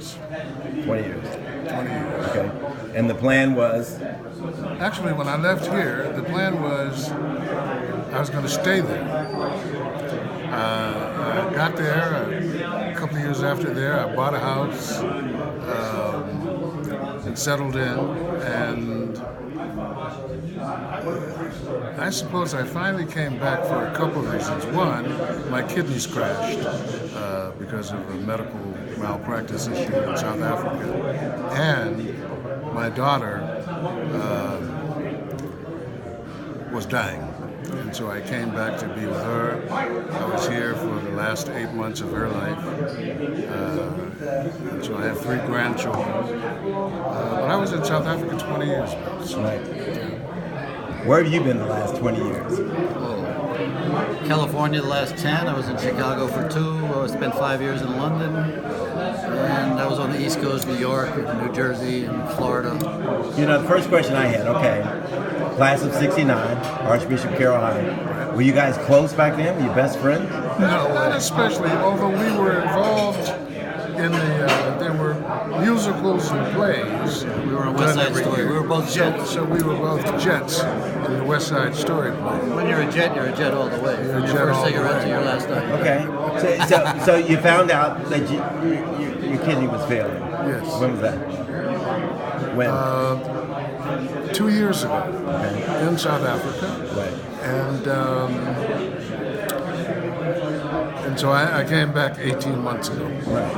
years. 20 years. 20 years. Okay. And the plan was? Actually, when I left here, the plan was I was going to stay there. I got there a couple of years after there. I bought a house and settled in, and I suppose I finally came back for a couple of reasons. One, my kidneys crashed because of a medical malpractice issue in South Africa, and my daughter was dying. And so I came back to be with her. I was here for the last 8 months of her life. And so I have 3 grandchildren. But I was in South Africa 20 years ago. So, right. Where have you been the last 20 years? California the last 10. I was in Chicago for 2. I spent 5 years in London. And I was on the East Coast, New York, New Jersey, and Florida. You know, the first question I had, okay, class of 69, Archbishop Carrol High. Were you guys close back then? Were you best friends? No, not especially, although we were involved in there were musicals and plays. We were on West Side Story. We were both Jets. So we were both Jets in the West Side Story play. When you're a Jet all the way. You're From a your Jet first all the cigarette to way. your last night. Okay. So you found out that your kidney was failing. Yes. When was that? When? 2 years ago Okay. in South Africa. Right. And so I came back 18 months ago. Right.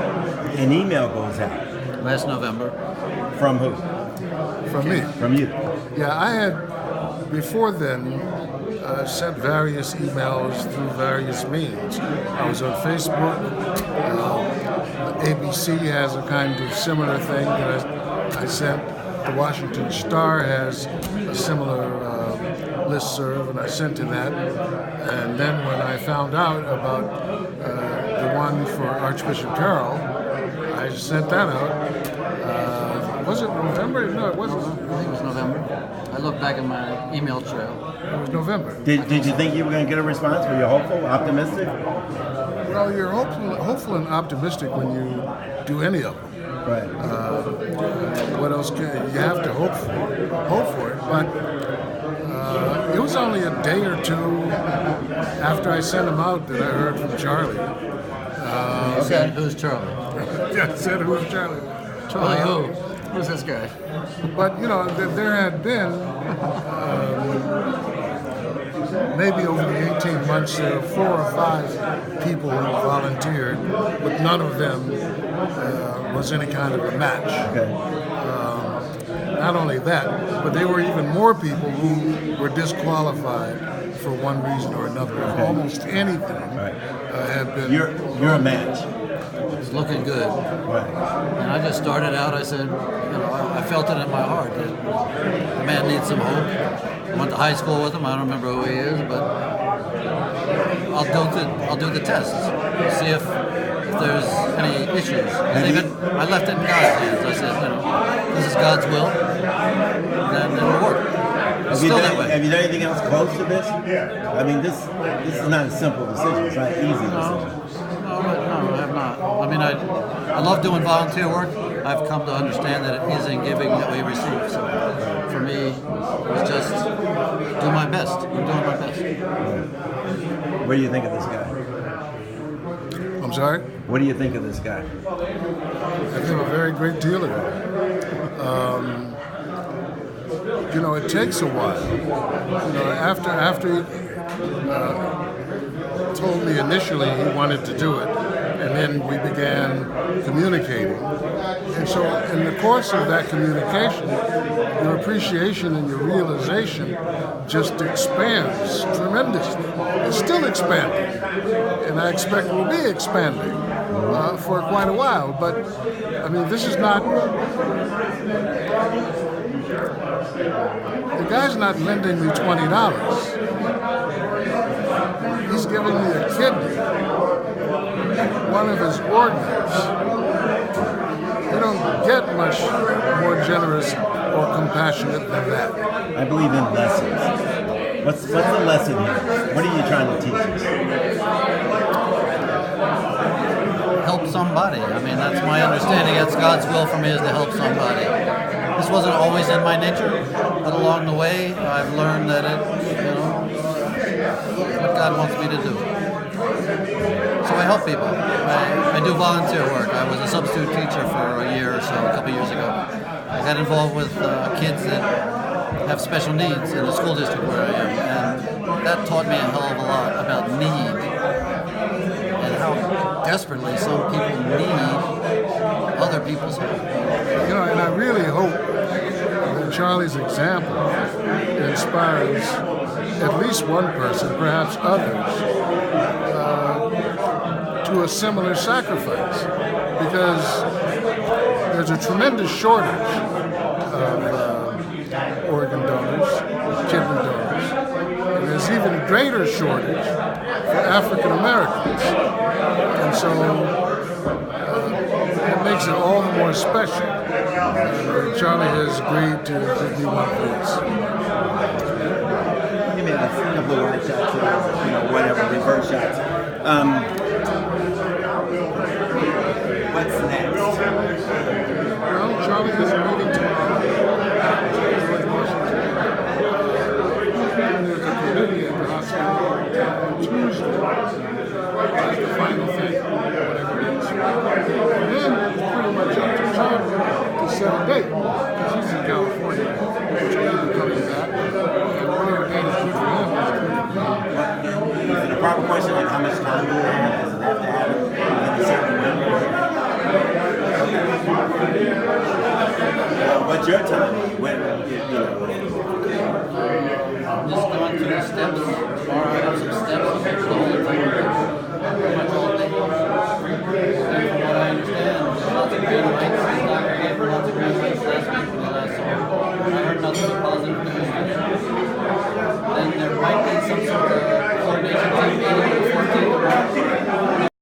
An email goes out. Last November. From who? From me. From you. Yeah, I had, before then, sent various emails through various means. I was on Facebook. ABC has a kind of similar thing that I sent. The Washington Star has a similar listserv, and I sent to that. And then when I found out about the one for Archbishop Carrol, I sent that out. Was it November? No, it wasn't. I think it was November. I looked back at my email trail. It was November. Did you think you were going to get a response? Were you hopeful, optimistic? Well, you're hopeful and optimistic when you do any of them. Right. What else can you have to hope for it? But it was only a day or two after I sent him out that I heard from Charlie. You said, who's Charlie? Yeah, I said who's Charlie? Charlie who? Who's this guy? But you know, there had been maybe over the 18 months, there were 4 or 5 people who volunteered, but none of them was any kind of a match. Okay. Not only that, but there were even more people who were disqualified for one reason or another. Okay. Almost anything had been. You're a match. It's looking good. Right. And I just started out, I said, I felt it in my heart that the man needs some hope. I went to high school with him. I don't remember who he is, but I'll do the tests. See if there's any issues. I left it in God's hands. I said, this is God's will, then it'll work. It's still that way. Have you done anything else close to this? I mean, this is not a simple decision. It's not an easy decision. No, I have not. I mean, I love doing volunteer work. I've come to understand that it is in giving that we receive. So for me, it's just do my best. I'm doing my best. What do you think of this guy? I'm sorry? What do you think of this guy? I think a very great deal of it. You know, it takes a while. You know, after he told me initially he wanted to do it, and then we began communicating. And so in the course of that communication, your appreciation and your realization just expands tremendously. It's still expanding, and I expect it will be expanding for quite a while. But, I mean, this is not... The guy's not lending me $20. He's giving me a kidney, one of his organs. You don't get much more generous or compassionate than that. I believe in lessons. What's the lesson here? What are you trying to teach us? Help somebody. I I mean, that's my understanding. That's God's will for me, is to help somebody. This wasn't always in my nature, but along the way, I've learned that it's what God wants me to do. So I help people. I do volunteer work. I was a substitute teacher for a year or so, a couple years ago. I got involved with kids that have special needs in the school district where I am, and that taught me a hell of a lot about need and how desperately some people need other people's help. And I really hope that Charlie's example inspires at least one person, perhaps others, to a similar sacrifice, because there's a tremendous shortage of organ donors, kidney donors, and there's even a greater shortage for African Americans, and so it makes it all the more special. And Charlie has agreed to be one of these. Give me a couple of wide shots, whatever, reverse shots. What's next? Well, Charlie has a meeting tomorrow. George Washington. There's a committee at the hospital on Tuesday. That's the final thing, whatever it is. And then it's pretty much up to Charlie to set a date, because he's in California, which will be coming back. And whatever date is good for him is good for me. Is it a proper question, like how much time do we have? Does it have to have it in a certain window? What's your time? When, I'm just going through the steps. Tomorrow I have some steps. The whole time.